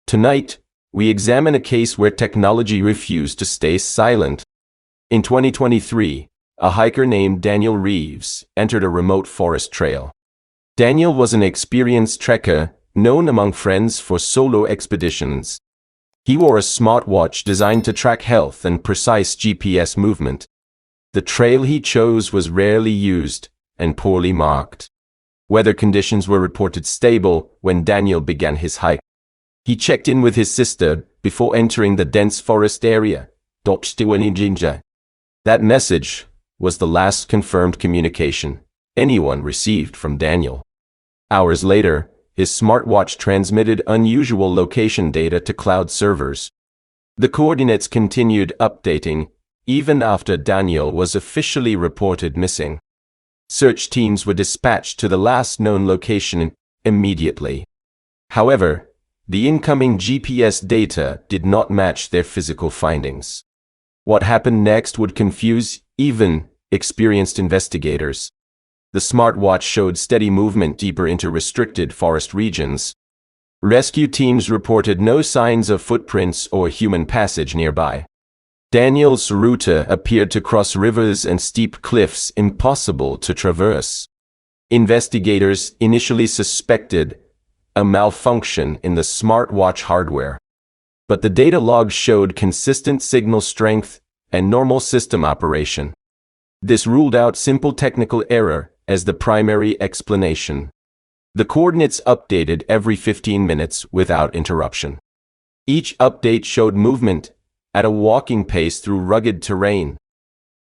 Tonight, we examine a case where technology refused to stay silent. In 2023, a hiker named Daniel Reeves entered a remote forest trail. Daniel was an experienced trekker, known among friends for solo expeditions. He wore a smartwatch designed to track health and precise GPS movement. The trail he chose was rarely used and poorly marked. Weather conditions were reported stable when Daniel began his hike. He checked in with his sister before entering the dense forest area. That message was the last confirmed communication anyone received from Daniel. Hours later, his smartwatch transmitted unusual location data to cloud servers. The coordinates continued updating even after Daniel was officially reported missing. Search teams were dispatched to the last known location immediately. However, the incoming GPS data did not match their physical findings. What happened next would confuse even experienced investigators. The smartwatch showed steady movement deeper into restricted forest regions. Rescue teams reported no signs of footprints or human passage nearby. Daniel's route appeared to cross rivers and steep cliffs impossible to traverse. Investigators initially suspected a malfunction in the smartwatch hardware, but the data logs showed consistent signal strength and normal system operation. This ruled out simple technical error as the primary explanation. The coordinates updated every 15 minutes without interruption. Each update showed movement at a walking pace through rugged terrain.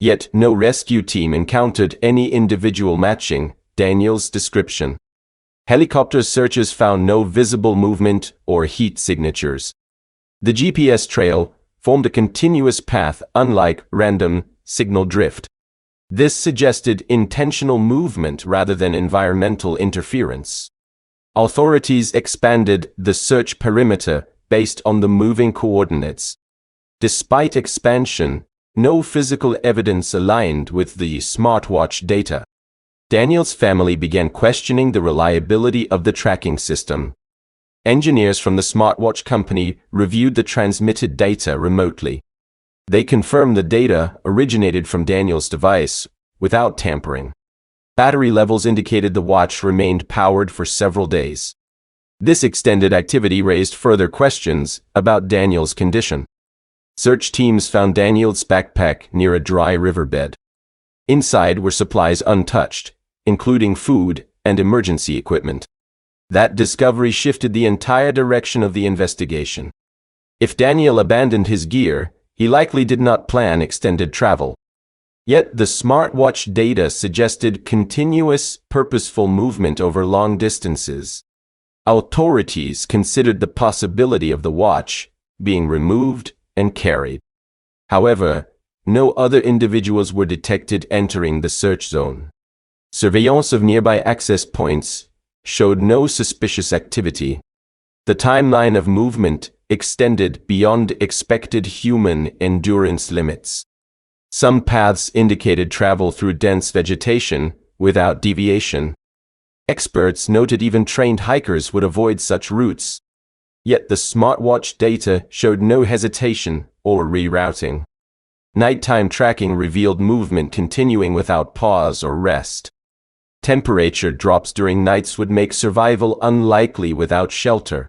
Yet no rescue team encountered any individual matching Daniel's description. Helicopter searches found no visible movement or heat signatures. The GPS trail formed a continuous path unlike random signal drift. This suggested intentional movement rather than environmental interference. Authorities expanded the search perimeter based on the moving coordinates. Despite expansion, no physical evidence aligned with the smartwatch data. Daniel's family began questioning the reliability of the tracking system. Engineers from the smartwatch company reviewed the transmitted data remotely. They confirmed the data originated from Daniel's device without tampering. Battery levels indicated the watch remained powered for several days. This extended activity raised further questions about Daniel's condition. Search teams found Daniel's backpack near a dry riverbed. Inside were supplies untouched, including food and emergency equipment. That discovery shifted the entire direction of the investigation. If Daniel abandoned his gear, he likely did not plan extended travel. Yet the smartwatch data suggested continuous, purposeful movement over long distances. Authorities considered the possibility of the watch being removed and carried. However, no other individuals were detected entering the search zone. Surveillance of nearby access points showed no suspicious activity. The timeline of movement extended beyond expected human endurance limits. Some paths indicated travel through dense vegetation without deviation. Experts noted even trained hikers would avoid such routes. Yet the smartwatch data showed no hesitation or rerouting. Nighttime tracking revealed movement continuing without pause or rest. Temperature drops during nights would make survival unlikely without shelter.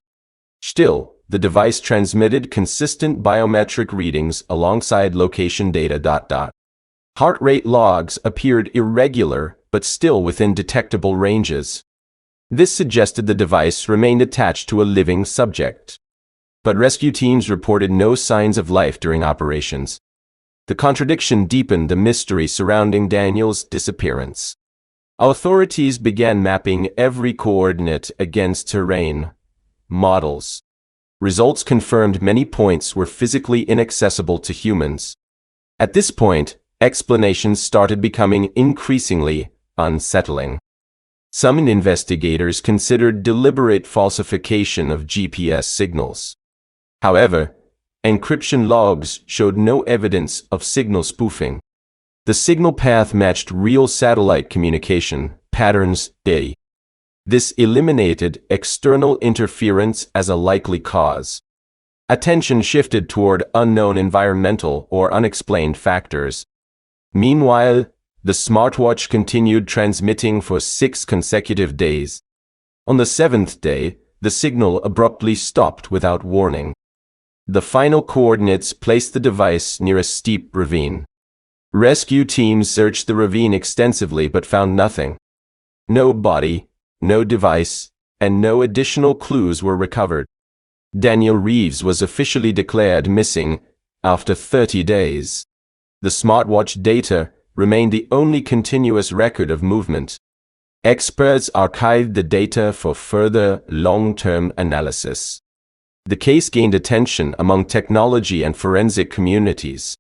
Still, the device transmitted consistent biometric readings alongside location data. Heart rate logs appeared irregular but still within detectable ranges. This suggested the device remained attached to a living subject. But rescue teams reported no signs of life during operations. The contradiction deepened the mystery surrounding Daniel's disappearance. Authorities began mapping every coordinate against terrain models. Results confirmed many points were physically inaccessible to humans. At this point, explanations started becoming increasingly unsettling. Some investigators considered deliberate falsification of GPS signals. However, encryption logs showed no evidence of signal spoofing. The signal path matched real satellite communication patterns. This eliminated external interference as a likely cause. Attention shifted toward unknown environmental or unexplained factors. Meanwhile, the smartwatch continued transmitting for 6 consecutive days. On the 7th day, the signal abruptly stopped without warning. The final coordinates placed the device near a steep ravine. Rescue teams searched the ravine extensively but found nothing. No body, no device, and no additional clues were recovered. Daniel Reeves was officially declared missing after 30 days. The smartwatch data remained the only continuous record of movement. Experts archived the data for further long-term analysis. The case gained attention among technology and forensic communities.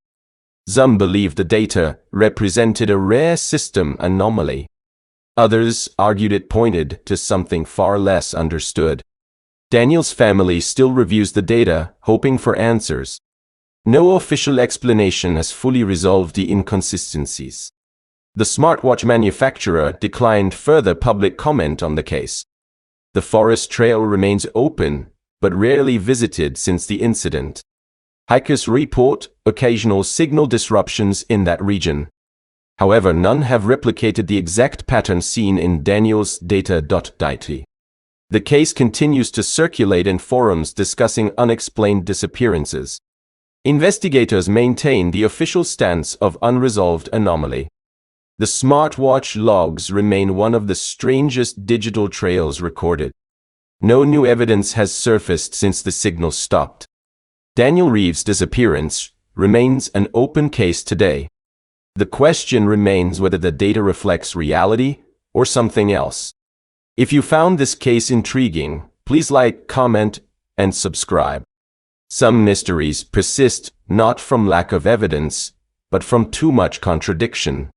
Some believed the data represented a rare system anomaly. Others argued it pointed to something far less understood. Daniel's family still reviews the data, hoping for answers. No official explanation has fully resolved the inconsistencies. The smartwatch manufacturer declined further public comment on the case. The forest trail remains open, but rarely visited since the incident. Hikers report occasional signal disruptions in that region. However, none have replicated the exact pattern seen in Daniel's data. The case continues to circulate in forums discussing unexplained disappearances. Investigators maintain the official stance of unresolved anomaly. The smartwatch logs remain one of the strangest digital trails recorded. No new evidence has surfaced since the signal stopped. Daniel Reeves' disappearance remains an open case today. The question remains whether the data reflects reality or something else. If you found this case intriguing, please like, comment, and subscribe. Some mysteries persist not from lack of evidence, but from too much contradiction.